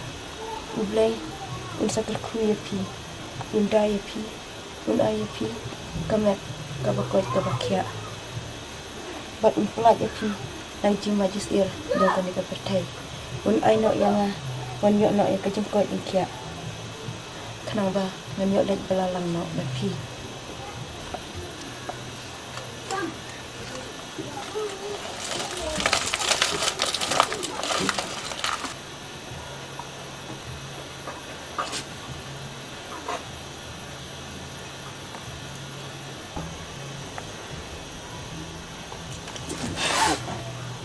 Ublay, sakal kuya pi, undaya pi, unaya pi, kamet, kabakot kabakia. Bat unpulat pi. Lagi majlis ir dan kami kepertai. Un ai nak yang wan yok nak yang kejengkot ingkia. Kenapa ngan yok lek belalang nak berpi.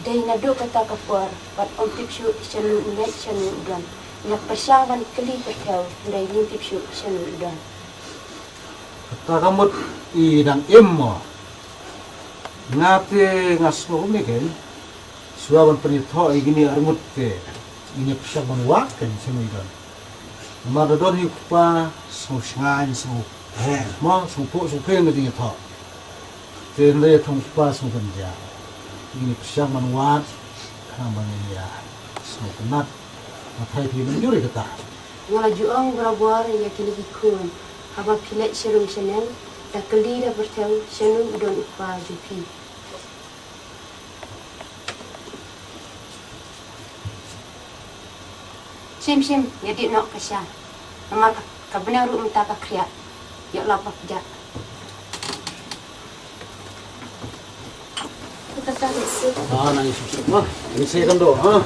Dari nado kata kapur, pat om tip syuk chanu ulat chanu udan. Nak persyang keli perkau, dari ni tip syuk chanu udan. Kata kamut idang immo. Ngate ngasno meken. Suawan pernito igini armut ke. Ini persyang manuak kan semu idan. Madadon hikpa sosngan so. Ma supo supeng ngi tho. Tenle thongpa so banja. Ini persyang manuat karena ini ya semua penat matai pi menjuri kata Wala juang berabuar ya kini kikun. Haba pilet serum seneng, dah keli dah bertemu senung udon upa jupi. Sim, jadi nak kesah. Nama kabenar ru minta kakriat. Ya lapar pejak. nangis susuk mah ini saya kan doa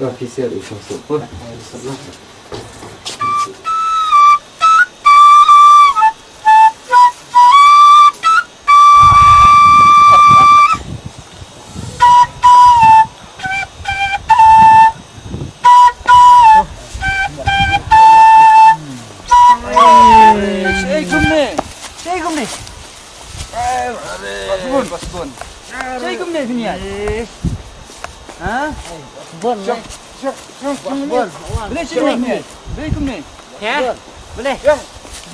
official itu super. Boleh sini ni. Boleh kum ni. Ya. Boleh.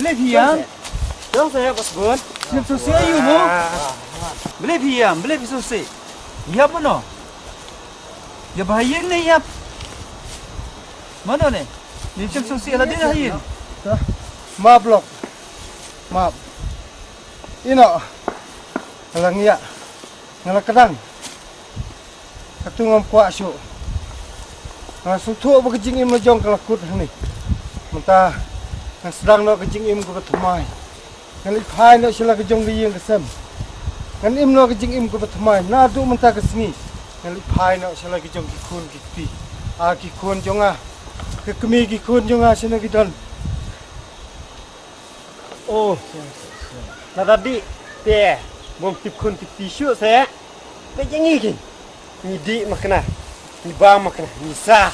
Boleh piam. Dong saya bos Gun. Siap sosial you mo. Boleh piam, boleh sosial. Ya mana? Ya bahaya ni ya. Mana ni? Ni siap sosial ada bahaya. Maaf lok. Maaf. Ino. Alang ya. Ngala kadang. Katungam kuat syuk. Sutu berkejing im majong kelakut ni. Mentah sedang nak kejing im ku bertemai. Ngali phai nak sila kejong liyeng kesem. Ngan im nak kejing im ku bertemai. Na du mentah kesini. Ngali phai nak sila kejong kikun kikpi. Kikun jonga. Kekemi kikun jonga sina kidon. Oh. Nah tadi teh bom tip kun tip tisu saya. Macam ni kan. Ni di makna. Ni bang makna. Ni sah.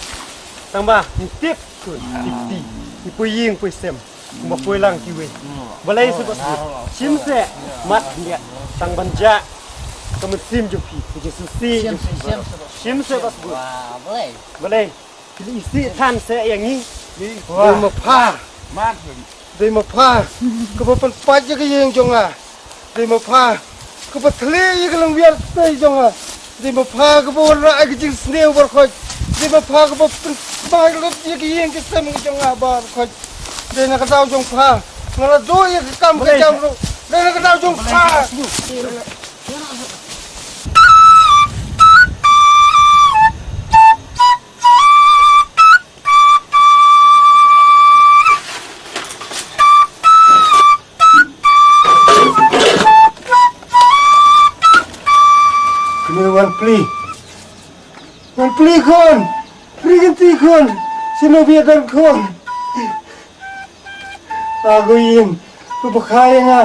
Tambah ni tip kun tip ti. Ni puying puisem. Kumba puilang kiwe. Balai sebab sim se mat dia tang banja. Kamu sim jopi. Puji susi. Sim se bas bu. Balai. Balai. Jadi isi tan saya yang ni. Wah, mapha. Mat. Dei mapha. Kepapan pajak yang jonga. Dei mapha. Kepatle yang kelang biar tei jonga. Dei mapha kepawan rai kejing sneu berkhoj. Dei mapha kepapan pajak yang kesem jonga berkhoj. Dei nak tahu jong pha. Ngala do yang kam kejam ro. Dei nak tahu jong pha. Wan pli kon, ganti kon, sino biadan kon. Aku yin, tu bakaya nga,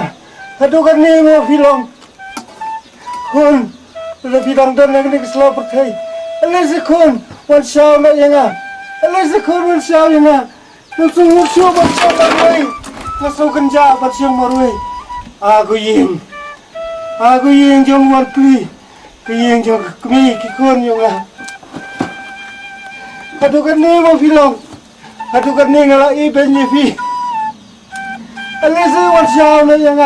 hadu kan ni mo filong. Kon, lebih dang dan yang ni keselaw pertai. Alai kon, wan shaw na yang alai kon wan shaw yang nusung musuh bat shaw marui, nasuh kenja bat shaw marui. Aku yin jong wan pli. Kiyeng jong kami kikon yung Hadu kan ni mo filong. Hadu kan ni ngala iben ni fi. Alisa wan shaw na yang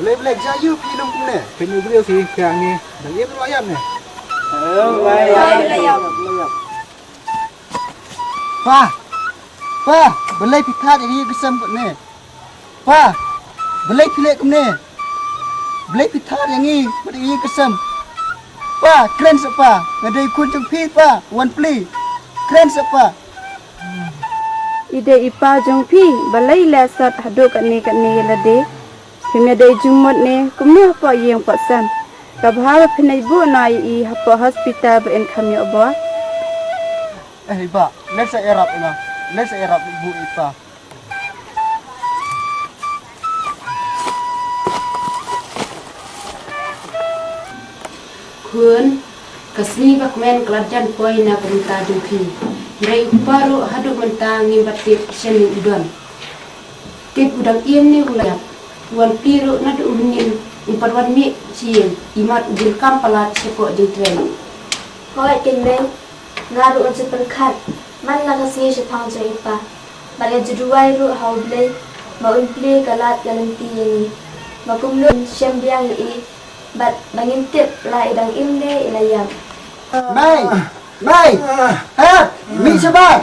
Boleh jayu film kumne. Penyu beliau sih kayak ni. Dan dia ayam ni. Ayam. Pa, boleh pitat ini kesam kumne. Pa, boleh pilih kumne. Boleh pitat yang ni, ini kesam. Pa, keren siapa? Ngadai kunjung pi pa, wan pli. Keren siapa? Ide ipa jong pi, balai lasat hadu kat ni lade. Pemia day jumot ne, kumni apa yang paksan. Kabhawa penai bu na i apa hospital ben kami obo. Iba, let's Arab ina. Let's Arab ibu ipa. Kun, Kasli bak men kelajan poi na perintah jumpi. Dari baru haduk mentang ngimbat tip seni udon. Tip udang iem ni ulayap. Wan piru na du unin impat wan mi sien imat ujil kam palat sepok jintren. Hoi kinai ngaru unsu perkat man la kasi sepang jo ipa. Bale juduai ru haublei ma unple galat galanti yani. Ma kumlun syam biang i bat bangin tip la idang imle ilayam. Mai, mi sabar.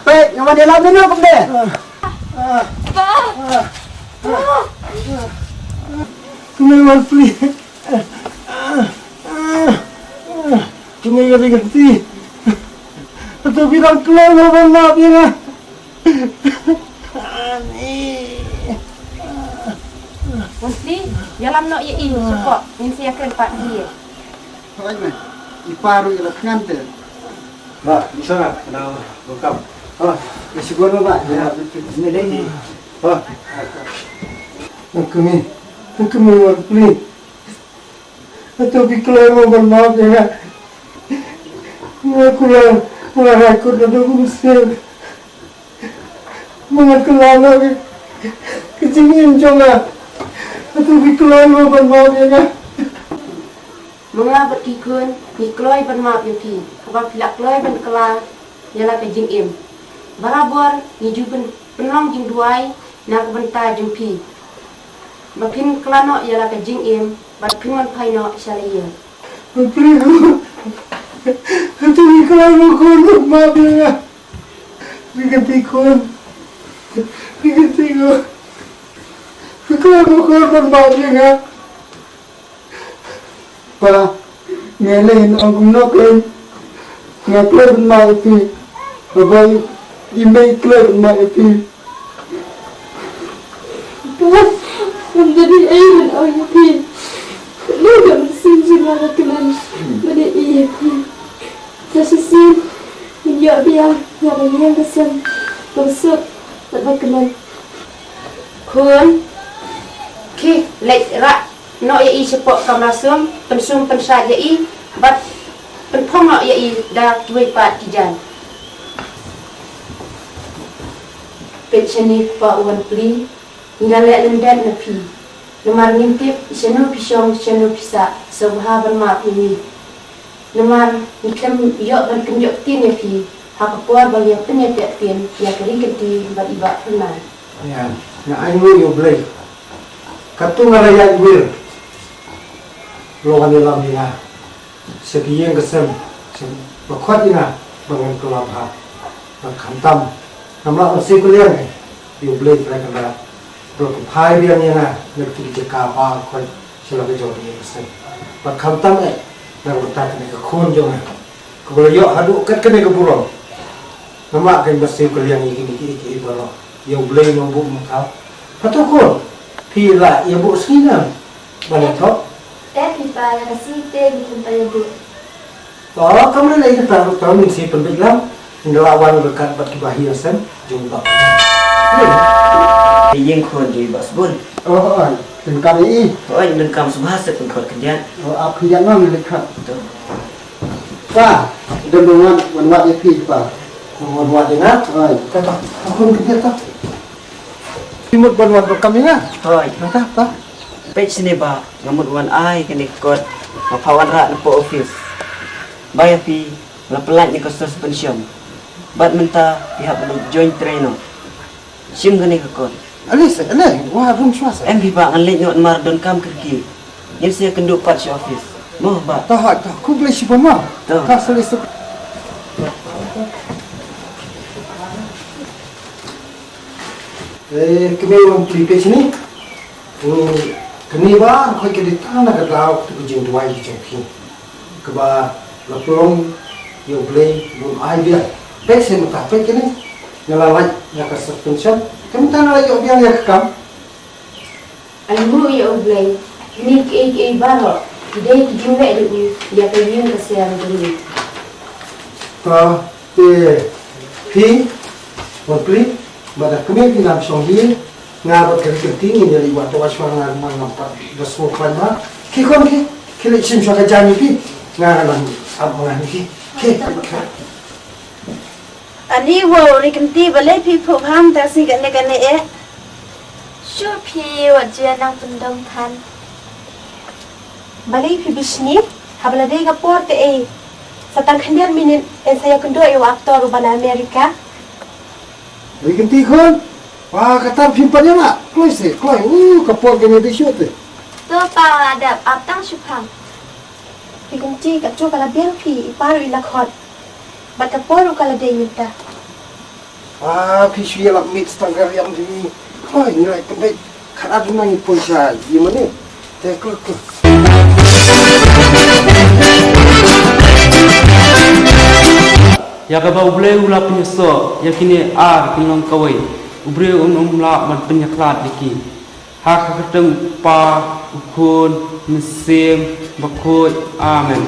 Pek ngawan dia lawan ni pun deh. Kemana pli? Kemana ganti? Atau bilang keluar apa maaf ya na? Mesti dalam nok ye ini sepok mesti akan pak dia. Hai mai. Iparu ialah pengantin. Mbak, di sana kena lengkap. Oh, isi gua Pak. Ya, ini lagi. Oh, Kami pli. Atau bilang apa maaf ya. Aku aku dah muslim. Mengakulah lagi. Kecingin jangan. Atau bilang apa maaf ya. Mga berkikun, nikloi ban maaf yuki. Kapag pilak kloi ban kala, yala ka jing im. Barabor, niju ban penong jing duai, na kabanta jing pi. Makin kelano yala ka jing im, bat pingon paino syalaya. Atau bilang apa maaf ya. Biganti kon. Bilang apa maaf ya. Pa, ngelain ang kumnakin, ngaklar maipi, babay, imay klar maipi. Pa, menjadi ayah ang yakin. Lupa bersinjil mga kelan, mana iya pi. Sasisin, menjawab biang, yang kesan, bersuk, tak kelan. Kun, ki, lek rak. No ye i sepok kamlasum pensum pensat ye i bat penpong no ye i dah tuai pat kijan. Petcheni pa uan pli ngalek lendan napi. Lemar ngintip senu pisong senu pisa sebha bermak ini. Lemar nikem yok ban kenjok tin ye pi. Hak puar bagi penyetiak tin ya keri kenti bat iba penai. Ya, na ayo yo blay. Katu ngalayak wir. Logan dalam ina, sekian kesem, berkuat ina bangun kelam ha, berkantam, nampak masih kuliah ni, you boleh mereka dah, berkupai dia ni na, nanti jika apa kau selalu jauh dia kesem, berkantam dah bertak ni kekun jauh, kau boleh yok haduk kat kene keburung, nampak kan masih kuliah ni ini baru, you boleh nombor macam, patut kau, pila, you buat sini, mana top. Pipa yang kasi bikin payah. Kalau kamu lagi kita tahu mesti pendidikan ngelawan berkat bagi bahiasan jumlah. Yang kau jadi basbun. Oh, dengkam ini. Oh, yang dengkam subhasa pun kau kerjaan. Oh, apa yang mana lekat? Pak, dengungan wanwat ye pi pak. Wanwat dengar. Oi, kata aku kerja tak. Timut wanwat berkami ya. Oi, kata tak. Page sini ba, ngamut wan ai kini kot, mapawan rak lepo office. Bayar pi, lapelat ni kostos pensiun. Bat minta pihak beli joint trainer. Sim kini kot. Alis, wah rum suasa. Pi ba ngelit nyot mardon kam kerki. Yang saya kenduk pat si office. Moh ba. Tak, aku boleh si pemah. Tak selis. Kami orang prepare sini. Kini ba, kau kena tanah ke laut tu kujing dua di jengking. Keba lapong, you boleh belum idea. Pesen muka, pesen ni ngelalai yang ke suspension. Kami tanah lagi obiang yang kekam. Almu ya oblay, ini ke baru. Tidak dijumpa dulu, ya kalian kesian dulu. Kau pi, beli, pada kami pinam songgil. Ngabat kerja dari waktu aswang ngampat dasmu klima. Kikon ki, kili sim suaka jani pi, ngaran Sabar ni. Ani wo ni kenti balai pi pham ta si kan e. Sure pi wat jia nang pendong tan. Balai pi bisni habla de ga porte e. Satang khandian minin en saya kendo e aktor bana Amerika. Bikin tikun. Wah, kata pimpannya nak. Kloi se, kloi. Kapor kena di shoot. Tu pa ada aptang supang. Pi kenti ka chu kala biang pi paru ilakot. Bat ka poru kala de minta. Ah, pisui lah mix tanggar yang di. Kloi, nilai tempat. Kan ada nang poisa. Gimana? Teh kloi. Ya kaba uble ula penyeso yakini ar kilong kawai ubre umla man penyaklat diki hak keteng pa ukun mesim bakut amen